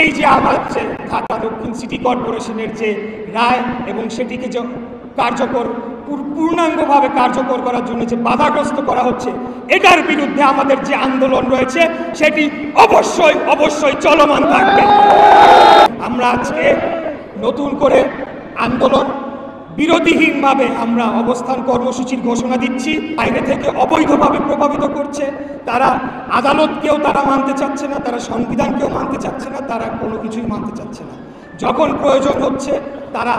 এই যে আমার যে ঢাকা দক্ষিণ সিটি কর্পোরেশনের যে রায় এবং সেটিকে যে কার্যকর পূর্ণাঙ্গভাবে কার্যকর করার জন্য যে বাধাগ্রস্ত করা হচ্ছে, এটার বিরুদ্ধে আমাদের যে আন্দোলন রয়েছে সেটি অবশ্যই অবশ্যই চলমান থাকবে। আমরা আজকে নতুন করে আন্দোলন বিরোধীহীনভাবে আমরা অবস্থান কর্মসূচির ঘোষণা দিচ্ছি। বাইরে থেকে অবৈধভাবে প্রভাবিত করছে, তারা আদালতকেও তারা মানতে চাচ্ছে না, তারা সংবিধানকেও মানতে চাচ্ছে না, তারা কোনো কিছুই মানতে চাচ্ছে না। যখন প্রয়োজন হচ্ছে তারা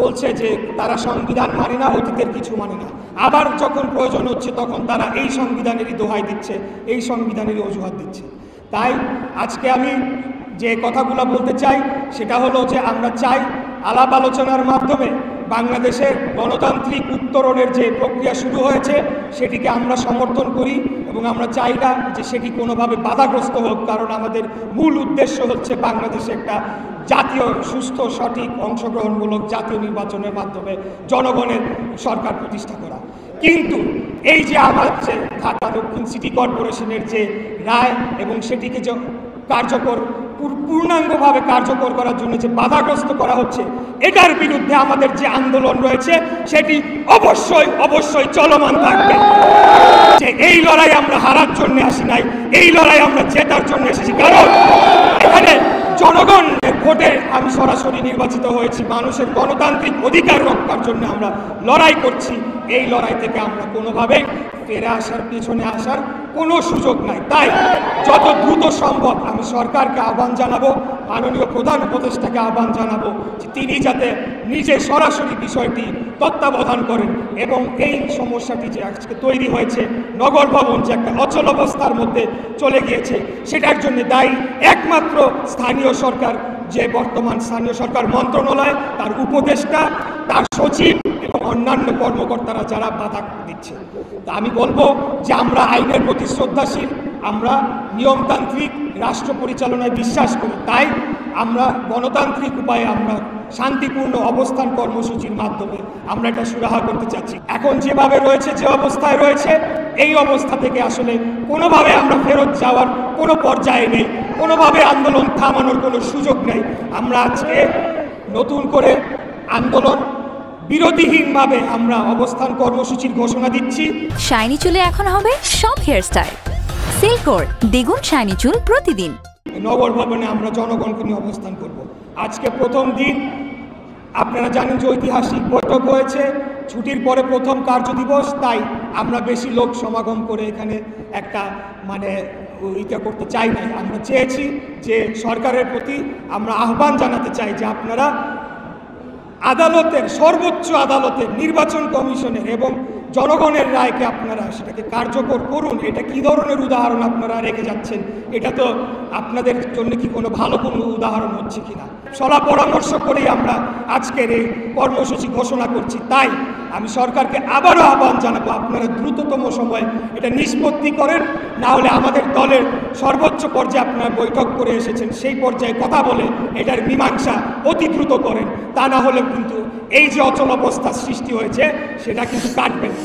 বলছে যে তারা সংবিধান মানে না, অতীতের কিছু মানে না। আবার যখন প্রয়োজন হচ্ছে তখন তারা এই সংবিধানেরই দোহাই দিচ্ছে, এই সংবিধানেরই অজুহাত দিচ্ছে। তাই আজকে আমি যে কথাগুলো বলতে চাই সেটা হলো যে আমরা চাই আলাপ আলোচনার মাধ্যমে বাংলাদেশের গণতান্ত্রিক উত্তরণের যে প্রক্রিয়া শুরু হয়েছে সেটিকে আমরা সমর্থন করি এবং আমরা চাই না যে সেটি কোনোভাবে বাধাগ্রস্ত হোক, কারণ আমাদের মূল উদ্দেশ্য হচ্ছে বাংলাদেশে একটা জাতীয় সুস্থ সঠিক অংশগ্রহণমূলক জাতীয় নির্বাচনের মাধ্যমে জনগণের সরকার প্রতিষ্ঠা করা। কিন্তু এই যে আমার যে ঢাকা দক্ষিণ সিটি কর্পোরেশনের যে রায় এবং সেটিকে যে কার্যকর পূর্ণাঙ্গভাবে কার্যকর করার জন্য যে বাধাগ্রস্ত করা হচ্ছে, এটার বিরুদ্ধে আমাদের যে আন্দোলন রয়েছে সেটি অবশ্যই অবশ্যই চলমান থাকবে। যে এই লড়াই আমরা হারার জন্য আসি নাই, এই লড়াই আমরা জেতার জন্য এসেছি। কারণ এখানে জনগণের ভোটে আমি সরাসরি নির্বাচিত হয়েছি, মানুষের গণতান্ত্রিক অধিকার রক্ষার জন্য আমরা লড়াই করছি। এই লড়াই থেকে আমরা কোনোভাবেই ফিরে আসার পিছনে আসার কোনো সুযোগ নাই। তাই যত দ্রুত সম্ভব আমি সরকারকে আহ্বান জানাবো, মাননীয় প্রধান উপদেষ্টাকে আহ্বান জানাবো যে তিনি যাতে নিজে সরাসরি বিষয়টি তত্ত্বাবধান করেন এবং এই সমস্যাটি যে আজকে তৈরি হয়েছে, নগর ভবন যে একটা অচল অবস্থার মধ্যে চলে গিয়েছে, সেটার জন্য দায়ী একমাত্র স্থানীয় সরকার, যে বর্তমান স্থানীয় সরকার মন্ত্রণালয়, তার উপদেষ্টা, তার সচিব এবং অন্যান্য কর্মকর্তারা যারা বাধা দিচ্ছে। তা আমি বলবো যে আমরা আইনের প্রতি শ্রদ্ধাশীল, আমরা নিয়মতান্ত্রিক রাষ্ট্র পরিচালনায় বিশ্বাস করি। তাই আমরা গণতান্ত্রিক উপায়ে আমরা শান্তিপূর্ণ অবস্থান কর্মসূচির মাধ্যমে আমরা এটা সুরাহা করতে চাচ্ছি। এখন যেভাবে রয়েছে, যে অবস্থায় রয়েছে, এই অবস্থা থেকে আসলে কোনোভাবে আমরা ফেরত যাওয়ার কোনো পর্যায়ে নেই, কোনোভাবে আন্দোলন থামানোর কোনো সুযোগ নেই। আমরা আজকে নতুন করে আন্দোলন বিরোধীহীনভাবে আমরা অবস্থান কর্মসূচির ঘোষণা দিচ্ছি। শাইনি চুলে এখন হবে সব হেয়ারস্টাইল, সিল্কোর দ্বিগুণ শাইনি চুল প্রতিদিন। নগর ভবনে আমরা জনগণকে নিয়ে অবস্থান করব। আজকে প্রথম দিন, আপনারা জানেন যে ঐতিহাসিক বৈঠক হয়েছে, ছুটির পরে প্রথম কার্য দিবস, তাই আমরা বেশি লোক সমাগম করে এখানে একটা এটা করতে চাই নাই। আমরা চেয়েছি যে সরকারের প্রতি আমরা আহ্বান জানাতে চাই যে আপনারা আদালতের, সর্বোচ্চ আদালতের, নির্বাচন কমিশনের এবং জনগণের রায়কে আপনারা সেটাকে কার্যকর করুন। এটা কি ধরনের উদাহরণ আপনারা রেখে যাচ্ছেন? এটা তো আপনাদের জন্য কি কোনো ভালো কোনো উদাহরণ হচ্ছে কিনা? সলা পরামর্শ করেই আমরা আজকের এই কর্মসূচি ঘোষণা করছি। তাই আমি সরকারকে আবারও আহ্বান জানাবো, আপনারা দ্রুততম সময়ে এটা নিষ্পত্তি করেন, না হলে আমাদের দলের সর্বোচ্চ পর্যায়ে আপনারা বৈঠক করে এসেছেন, সেই পর্যায়ে কথা বলে এটার মীমাংসা অতি দ্রুত করেন। তা না হলে কিন্তু এই যে অচল অবস্থা সৃষ্টি হয়েছে সেটা কিন্তু কাটবে না।